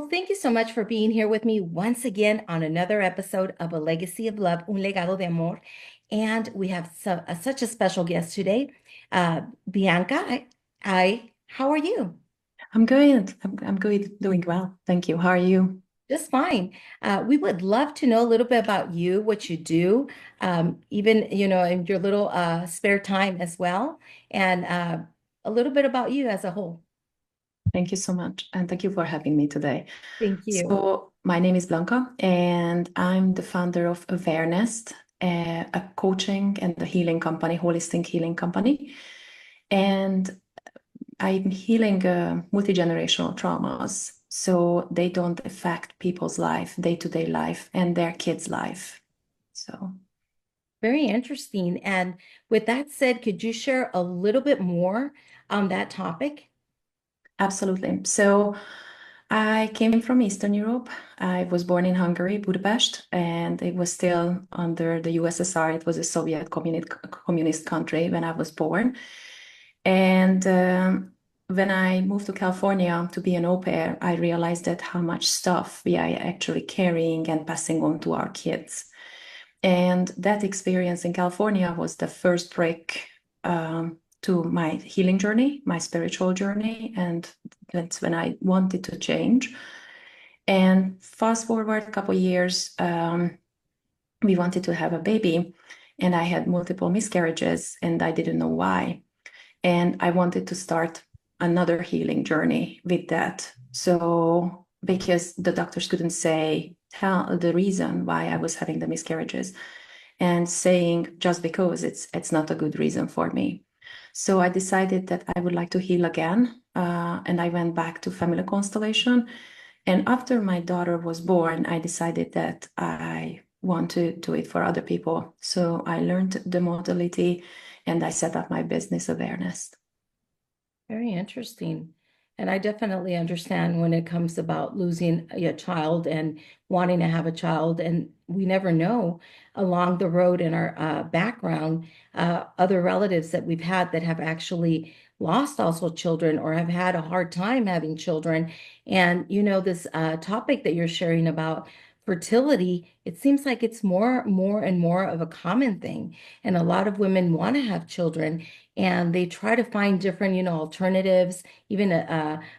Well, thank you so much for being here with me once again on another episode of A Legacy of Love, Un Legado de Amor. And we have such a special guest today, Bianca. How are you? I'm good. I'm good, doing well. Thank you. How are you? Just fine. We would love to know a little bit about you, what you do, even, in your little spare time as well, and a little bit about you as a whole. Thank you so much. And thank you for having me today. Thank you. So, my name is Blanka, and I'm the founder of Awareness, a coaching and a healing company, holistic healing company. And I'm healing multi-generational traumas so they don't affect people's life, day-to-day life, and their kids' life. So, Very interesting. And with that said, could you share a little bit more on that topic? absolutely. So, I came from Eastern Europe. I was born in Hungary, Budapest, and it was still under the USSR. It was a Soviet communist country when I was born. And when I moved to California to be an au pair, I realized that how much stuff we are actually carrying and passing on to our kids. And that experience in California was the first break to my healing journey, my spiritual journey. And that's when I wanted to change. And fast forward a couple years, we wanted to have a baby, and I had multiple miscarriages, and I didn't know why. And I wanted to start another healing journey with that. So, because the doctors couldn't tell the reason why I was having the miscarriages, and saying just because it's not a good reason for me. So I decided that I would like to heal again, and I went back to family constellation. And after my daughter was born, I decided that I want to do it for other people. So I learned the modality and I set up my business Awareness. Very interesting. And I definitely understand when it comes about losing a child and wanting to have a child. And we never know along the road in our background, other relatives that we've had that have actually lost also children or have had a hard time having children. And, this topic that you're sharing about fertility, it seems like it's more and more of a common thing. And a lot of women want to have children and they try to find different, alternatives, even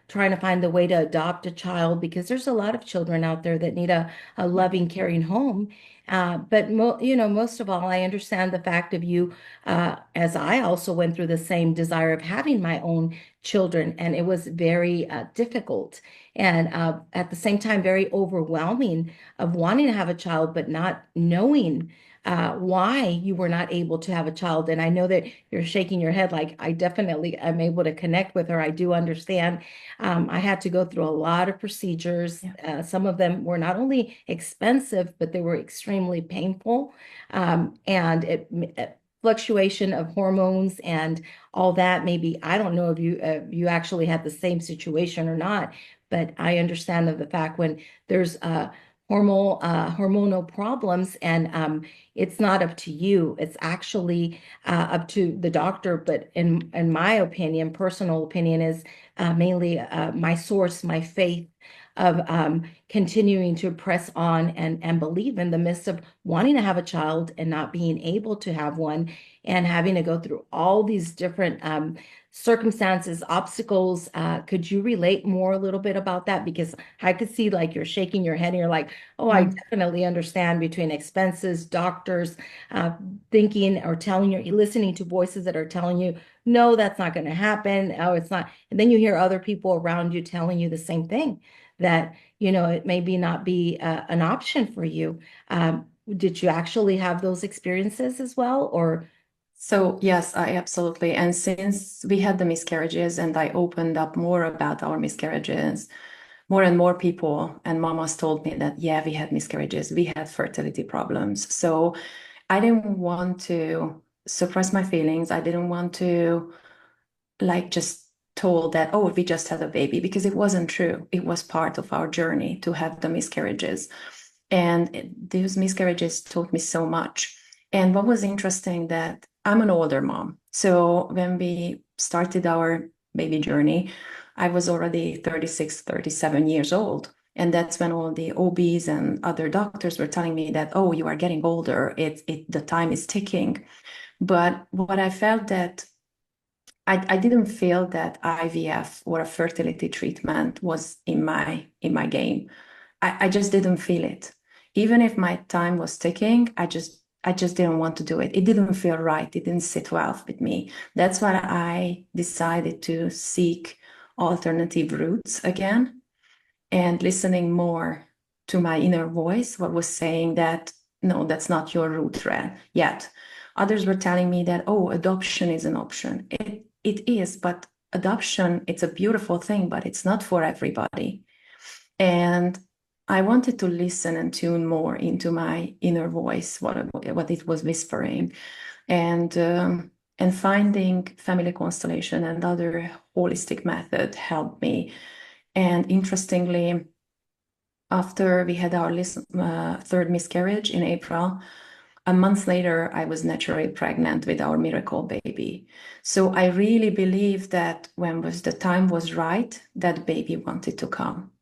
trying to find the way to adopt a child because there's a lot of children out there that need a loving, caring home. But most of all, I understand the fact of you, as I also went through the same desire of having my own children, and it was very difficult, and at the same time, very overwhelming of wanting to have a child, but not knowing why you were not able to have a child. And I know that you're shaking your head like I definitely am able to connect with her. I do understand. I had to go through a lot of procedures. Yeah. Some of them were not only expensive, but they were extremely painful. And fluctuation of hormones and all that. Maybe I don't know if you actually had the same situation or not, but I understand of the fact when there's hormonal problems and it's not up to you. It's actually up to the doctor. But in my opinion, personal opinion is mainly my source, my faith of continuing to press on and believe in the midst of wanting to have a child and not being able to have one and having to go through all these different circumstances, obstacles. Could you relate more a little bit about that? Because I could see like you're shaking your head and you're like, oh, I Mm. definitely understand between expenses, doctors, uh, thinking or telling you, listening to voices that are telling you, no, that's not going to happen. Oh, it's not. And then you hear other people around you telling you the same thing that, it maybe not be an option for you. Did you actually have those experiences as well? Or, So, yes, I absolutely. And since we had the miscarriages and I opened up more about our miscarriages, more and more people and mamas told me that, yeah, we had miscarriages, we had fertility problems. So I didn't want to suppress my feelings. I didn't want to just told that, oh, we just had a baby, because it wasn't true. It was part of our journey to have the miscarriages. And these miscarriages taught me so much. And what was interesting that I'm an older mom. So when we started our baby journey, I was already 36, 37 years old. And that's when all the OBs and other doctors were telling me that, oh, you are getting older. The time is ticking. But what I felt that I didn't feel that IVF or a fertility treatment was in my game. I just didn't feel it. Even if my time was ticking, I just didn't want to do it. It didn't feel right. It didn't sit well with me. That's why I decided to seek alternative routes again and listening more to my inner voice, what was saying that, no, that's not your route yet. Others were telling me that, oh, adoption is an option. It is, but adoption, it's a beautiful thing, but it's not for everybody. And I wanted to listen and tune more into my inner voice, what it was whispering, and finding family constellation and other holistic method helped me. And interestingly, after we had our third miscarriage in April, a month later, I was naturally pregnant with our miracle baby. So I really believe that when the time was right, that baby wanted to come.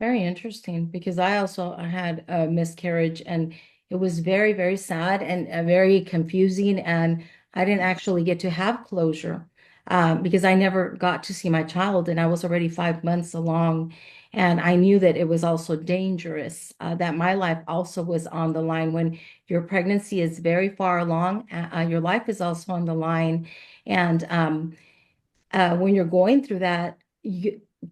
Very interesting because I also had a miscarriage and it was very, very sad and very confusing. And I didn't actually get to have closure because I never got to see my child and I was already 5 months along. And I knew that it was also dangerous, that my life also was on the line. When your pregnancy is very far along, your life is also on the line. And when you're going through that,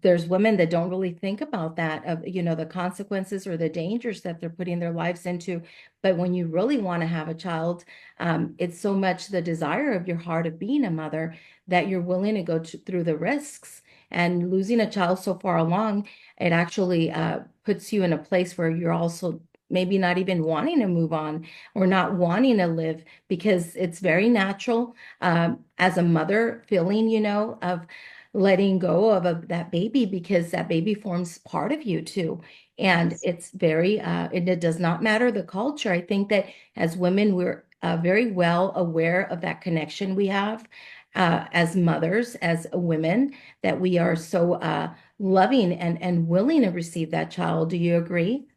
there's women that don't really think about that of, the consequences or the dangers that they're putting their lives into. But when you really want to have a child, it's so much the desire of your heart of being a mother that you're willing to go through the risks. And losing a child so far along, it actually puts you in a place where you're also maybe not even wanting to move on or not wanting to live because it's very natural as a mother feeling, of letting go of that baby because that baby forms part of you too. And Yes. it's very, and it does not matter the culture. I think that as women, we're very well aware of that connection we have as mothers, as women, that we are so loving and willing to receive that child. Do you agree?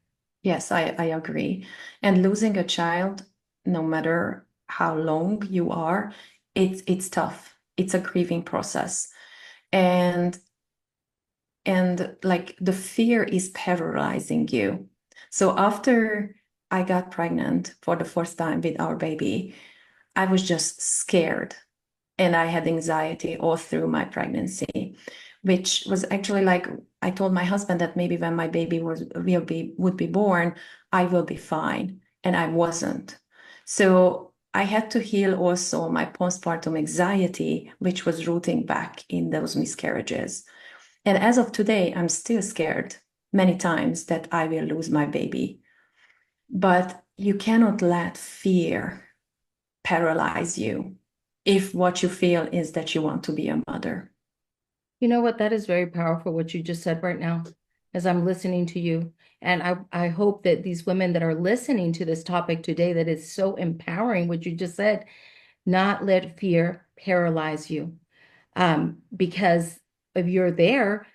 Yes, I agree. And losing a child, no matter how long you are, it's tough. It's a grieving process. And like the fear is paralyzing you. So after I got pregnant for the first time with our baby, I was just scared and I had anxiety all through my pregnancy, which was actually like I told my husband that maybe when my baby would be born, I will be fine, and I wasn't. So I had to heal also my postpartum anxiety, which was rooting back in those miscarriages. And as of today, I'm still scared many times that I will lose my baby. But you cannot let fear paralyze you if what you feel is that you want to be a mother. You know what? That is very powerful, what you just said right now, as I'm listening to you. And I hope that these women that are listening to this topic today, that is so empowering, what you just said, not let fear paralyze you. Because if you're there,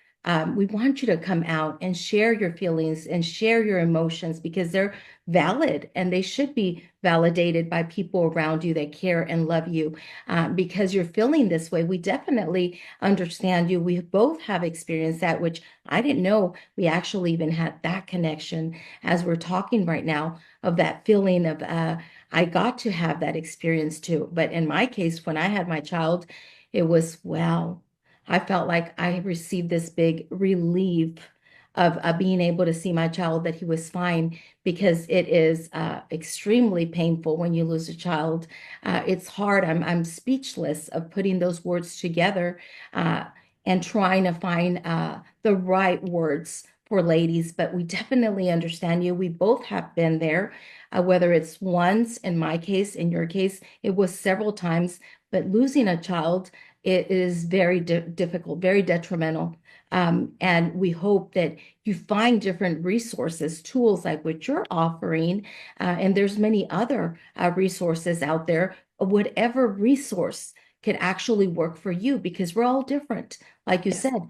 we want you to come out and share your feelings and share your emotions because they're valid and they should be validated by people around you that care and love you. Because you're feeling this way, we definitely understand you. We both have experienced that, which I didn't know we actually even had that connection as we're talking right now of that feeling of, I got to have that experience too. But in my case, when I had my child, it was, wow, I felt like I received this big relief of being able to see my child that he was fine because it is extremely painful when you lose a child. It's hard. I'm speechless of putting those words together uh, and trying to find the right words for ladies, but we definitely understand you. We both have been there, whether it's once in my case, in your case, it was several times, but losing a child, it is very difficult, very detrimental. And we hope that you find different resources, tools like what you're offering, and there's many other resources out there. Whatever resource could actually work for you because we're all different. Like you said,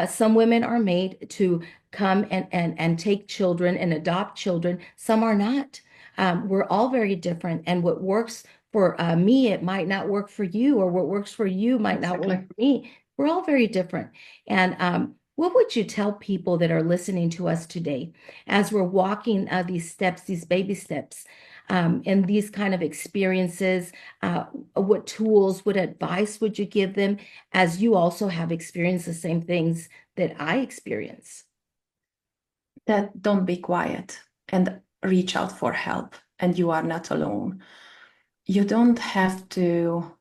some women are made to come and take children and adopt children. Some are not. We're all very different. And what works for me, it might not work for you, or what works for you might not work Exactly. for me. We're all very different. And what would you tell people that are listening to us today as we're walking these steps, these baby steps, and these kind of experiences? What tools, what advice would you give them as you also have experienced the same things that I experience? That don't be quiet and reach out for help, and you are not alone. You don't have to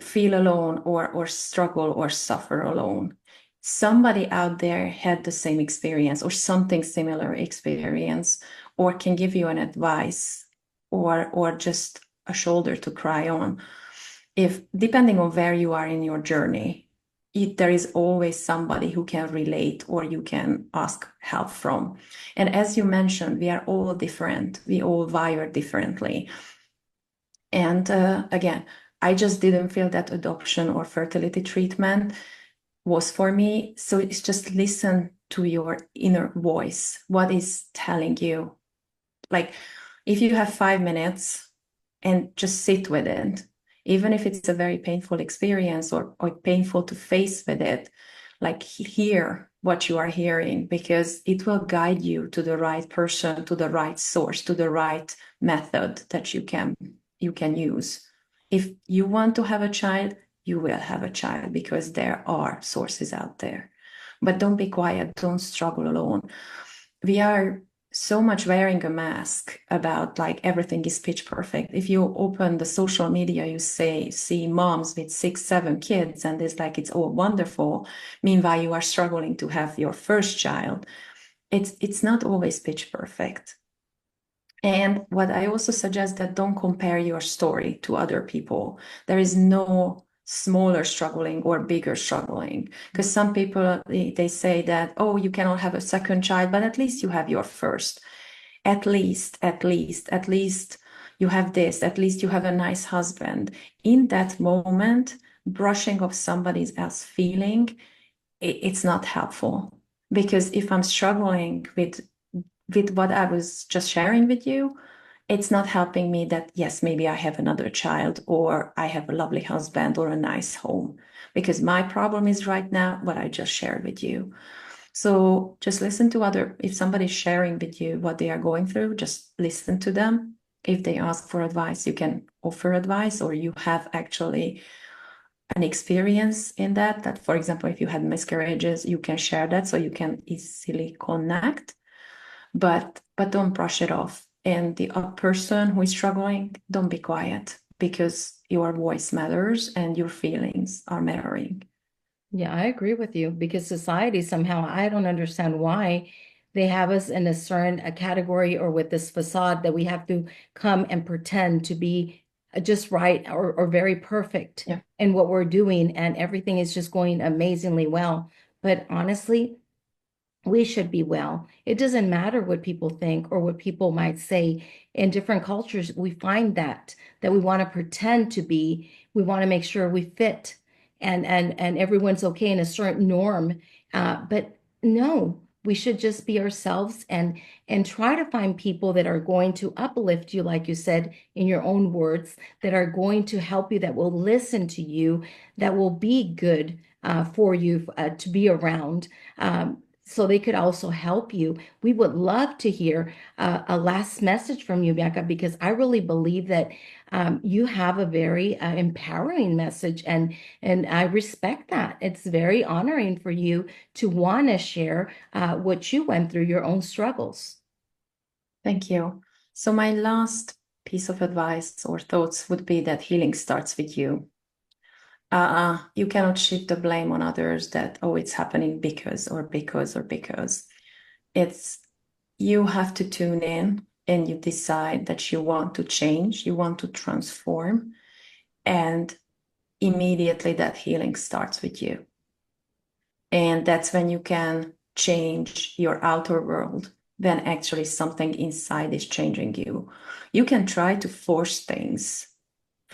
feel alone or struggle or suffer alone. Somebody out there had the same experience or something similar experience, or can give you an advice or just a shoulder to cry on. If depending on where you are in your journey, there is always somebody who can relate or you can ask help from. And as you mentioned, we are all different. We all wire differently. And again, I just didn't feel that adoption or fertility treatment was for me. So it's just listen to your inner voice. What is telling you? Like, if you have 5 minutes and just sit with it, even if it's a very painful experience or painful to face with it, like hear what you are hearing, because it will guide you to the right person, to the right source, to the right method that you can use. If you want to have a child, you will have a child because there are sources out there. But don't be quiet, don't struggle alone. We are so much wearing a mask about like everything is pitch perfect. If you open the social media, you see moms with 6, 7 kids, and it's like it's all wonderful. Meanwhile, you are struggling to have your first child. It's not always pitch perfect. And what I also suggest, that don't compare your story to other people. There is no smaller struggling or bigger struggling, because some people they say that, oh, you cannot have a second child, but at least you have your first. At least you have this, at least you have a nice husband. In that moment, brushing off somebody else's feeling, it's not helpful. Because if I'm struggling with what I was just sharing with you, it's not helping me that, yes, maybe I have another child or I have a lovely husband or a nice home, because my problem is right now what I just shared with you. So just listen to if somebody's sharing with you what they are going through, just listen to them. If they ask for advice, you can offer advice, or you have actually an experience in that, for example, if you had miscarriages, you can share that so you can easily connect. But don't brush it off. And the person who is struggling, don't be quiet, because your voice matters and your feelings are mattering. Yeah, I agree with you because society somehow, I don't understand why they have us in a certain a category or with this facade that we have to come and pretend to be just right or very perfect Yeah. in what we're doing, and everything is just going amazingly well. But honestly, we should be well. It doesn't matter what people think or what people might say. In different cultures, we find that we want to pretend to be, we want to make sure we fit and everyone's okay in a certain norm. But no, we should just be ourselves and try to find people that are going to uplift you, like you said, in your own words, that are going to help you, that will listen to you, that will be good for you to be around. So they could also help you. We would love to hear a last message from you, Bianca, because I really believe that you have a very empowering message, and I respect that. It's very honoring for you to want to share what you went through, your own struggles. Thank you. So my last piece of advice or thoughts would be that healing starts with you. You cannot shift the blame on others that, oh, it's happening because. It's you have to tune in and you decide that you want to change, you want to transform, and immediately that healing starts with you. And that's when you can change your outer world, when actually something inside is changing you. You can try to force things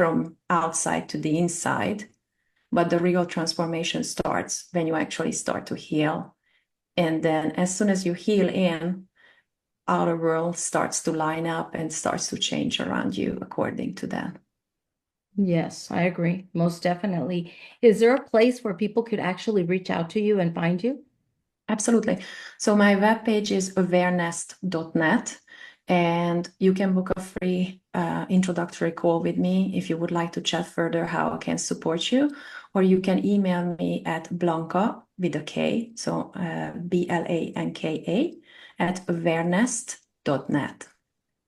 from outside to the inside, but the real transformation starts when you actually start to heal. And then as soon as you heal in, outer world starts to line up and starts to change around you according to that. Yes, I agree. Most definitely. Is there a place where people could actually reach out to you and find you? Absolutely. So my webpage is awareness.net, and you can book a free introductory call with me if you would like to chat further how I can support you, or you can email me at Blanka with a K, so Blanka at awareness.net.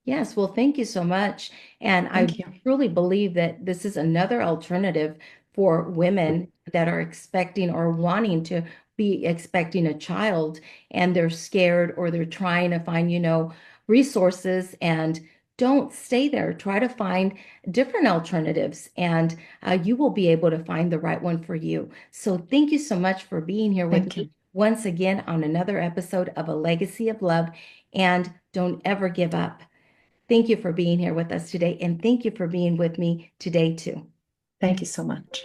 Yes, well, thank you so much. And I Thank you. truly believe that this is another alternative for women that are expecting or wanting to be expecting a child and they're scared or they're trying to find, resources and don't stay there. Try to find different alternatives and you will be able to find the right one for you. So thank you so much for being here with Thank me you. once again on another episode of A Legacy of Love. And don't ever give up. Thank you for being here with us today, and thank you for being with me today too. Thank you so much.